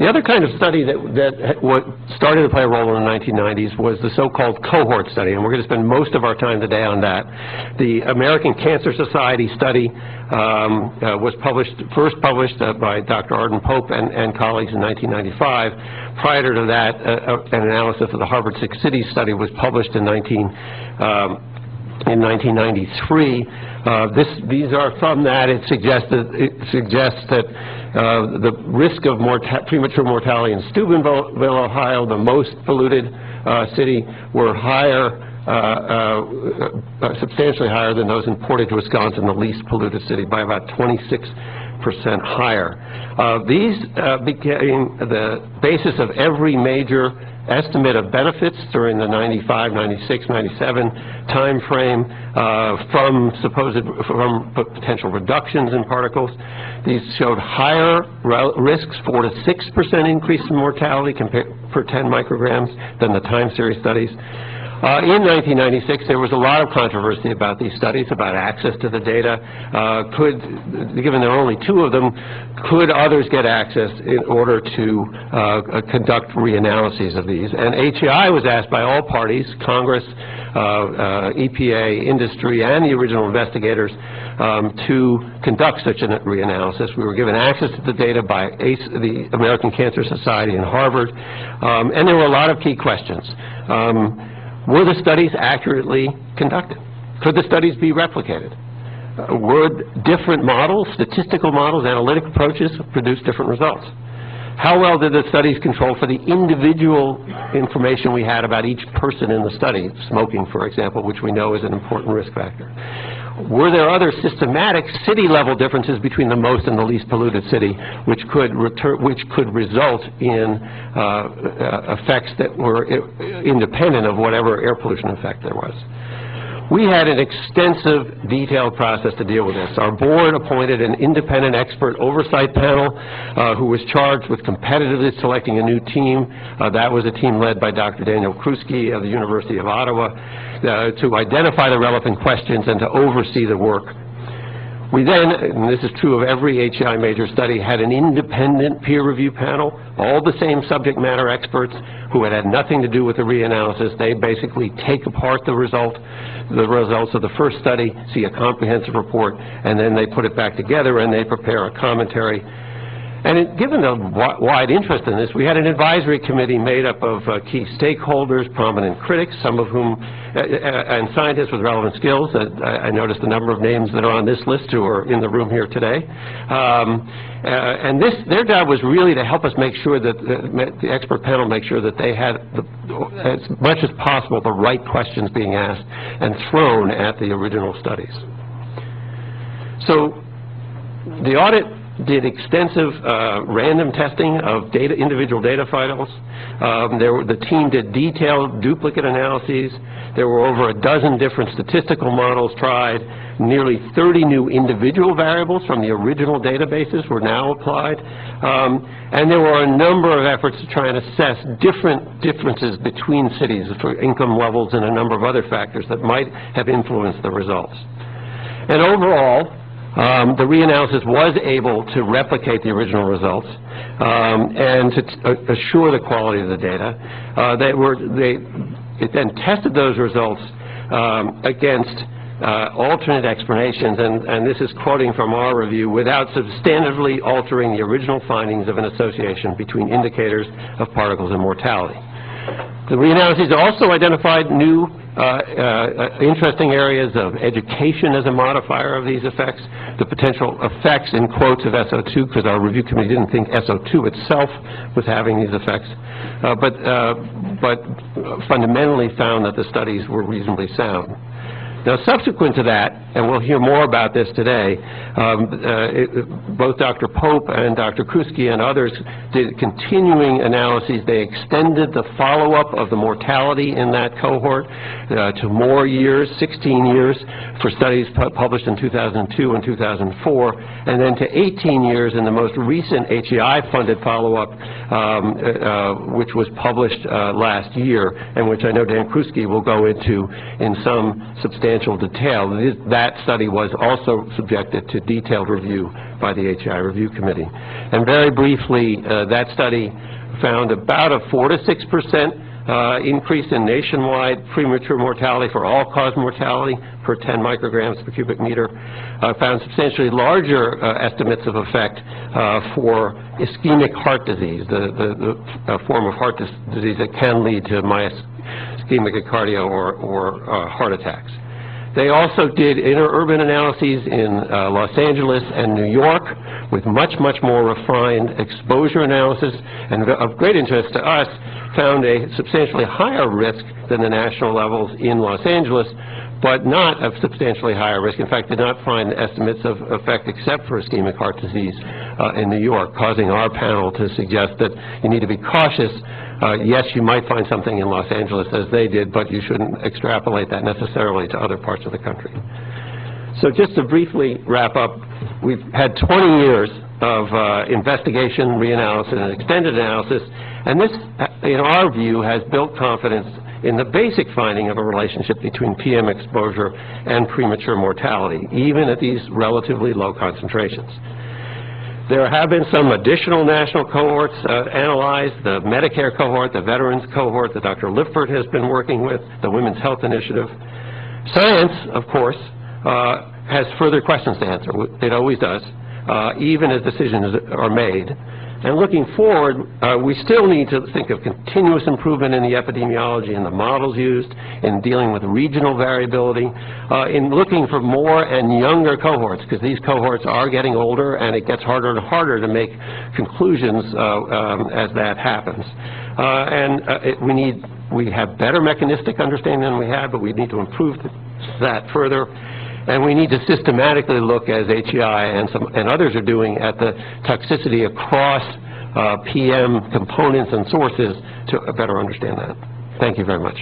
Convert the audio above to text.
The other kind of study that started to play a role in the 1990s was the so-called cohort study, and we're going to spend most of our time today on that. The American Cancer Society study was first published by Dr. Arden Pope and colleagues in 1995. Prior to that, an analysis of the Harvard Six Cities study was published in 1993. These are from that. It suggests that the risk of premature mortality in Steubenville, Ohio, the most polluted city, were higher, substantially higher than those in Portage, Wisconsin, the least polluted city, by about 26% higher. These became the basis of every major estimate of benefits during the 95, 96, 97 time frame from potential reductions in particles. These showed higher risks, 4 to 6% increase in mortality per 10 micrograms than the time series studies. In 1996, there was a lot of controversy about these studies, about access to the data. Given there are only 2 of them, could others get access in order to conduct reanalyses of these? And HEI was asked by all parties, Congress, EPA, industry, and the original investigators, to conduct such a reanalysis. We were given access to the data by the American Cancer Society and Harvard, and there were a lot of key questions. Were the studies accurately conducted? Could the studies be replicated? Would different models, statistical models, analytic approaches produce different results? How well did the studies control for the individual information we had about each person in the study, smoking, for example, which we know is an important risk factor? Were there other systematic city-level differences between the most and the least polluted city, which could result in effects that were independent of whatever air pollution effect there was? We had an extensive, detailed process to deal with this. Our board appointed an independent expert oversight panel who was charged with competitively selecting a new team. That was a team led by Dr. Daniel Kruski of the University of Ottawa to identify the relevant questions and to oversee the work. We then, and this is true of every HEI major study, had an independent peer review panel, all the same subject matter experts who had nothing to do with the reanalysis. They basically take apart the results of the first study, see a comprehensive report, and then they put it back together and they prepare a commentary. And given the wide interest in this, we had an advisory committee made up of key stakeholders, prominent critics, some of whom, and scientists with relevant skills. I noticed a number of names that are on this list who are in the room here today. And their job was really to help us make sure that the expert panel make sure that they had, as much as possible, the right questions being asked and thrown at the original studies. So the audit did extensive random testing of individual data files. The team did detailed duplicate analyses. There were over a dozen different statistical models tried. Nearly 30 new individual variables from the original databases were now applied. And there were a number of efforts to try and assess differences between cities for income levels and a number of other factors that might have influenced the results. And overall, the reanalysis was able to replicate the original results and to assure the quality of the data. It then tested those results against alternate explanations, and this is quoting from our review, without substantively altering the original findings of an association between indicators of particles and mortality. The reanalyses also identified new interesting areas of education as a modifier of these effects, the potential effects, in quotes, of SO2, because our review committee didn't think SO2 itself was having these effects, but fundamentally found that the studies were reasonably sound. Now, subsequent to that, and we'll hear more about this today, both Dr. Pope and Dr. Kruski and others did continuing analyses. They extended the follow-up of the mortality in that cohort to more years, 16 years, for studies published in 2002 and 2004, and then to 18 years in the most recent HEI-funded follow-up which was published last year, and which I know Dan Kruski will go into in some substantial detail. That study was also subjected to detailed review by the HEI Review Committee. And very briefly, that study found about a 4 to 6% increase in nationwide premature mortality for all-cause mortality per 10 micrograms per cubic meter. Found substantially larger estimates of effect for ischemic heart disease, the form of heart disease that can lead to ischemic cardio or heart attacks. They also did interurban analyses in Los Angeles and New York with much more refined exposure analysis, and of great interest to us, found a substantially higher risk than the national levels in Los Angeles, but not of substantially higher risk. In fact, did not find estimates of effect except for ischemic heart disease in New York, causing our panel to suggest that you need to be cautious. Yes, you might find something in Los Angeles as they did, but you shouldn't extrapolate that necessarily to other parts of the country. So just to briefly wrap up, we've had 20 years of investigation, reanalysis, and extended analysis, and this, in our view, has built confidence in the basic finding of a relationship between PM exposure and premature mortality, even at these relatively low concentrations. There have been some additional national cohorts analyzed, the Medicare cohort, the Veterans cohort that Dr. Lifford has been working with, the Women's Health Initiative. Science, of course, has further questions to answer. It always does, even as decisions are made. And looking forward, we still need to think of continuous improvement in the epidemiology and the models used, in dealing with regional variability, in looking for more and younger cohorts, because these cohorts are getting older and it gets harder and harder to make conclusions as that happens. We have better mechanistic understanding than we had, but we need to improve that further. And we need to systematically look, as HEI and others are doing, at the toxicity across PM components and sources to better understand that. Thank you very much.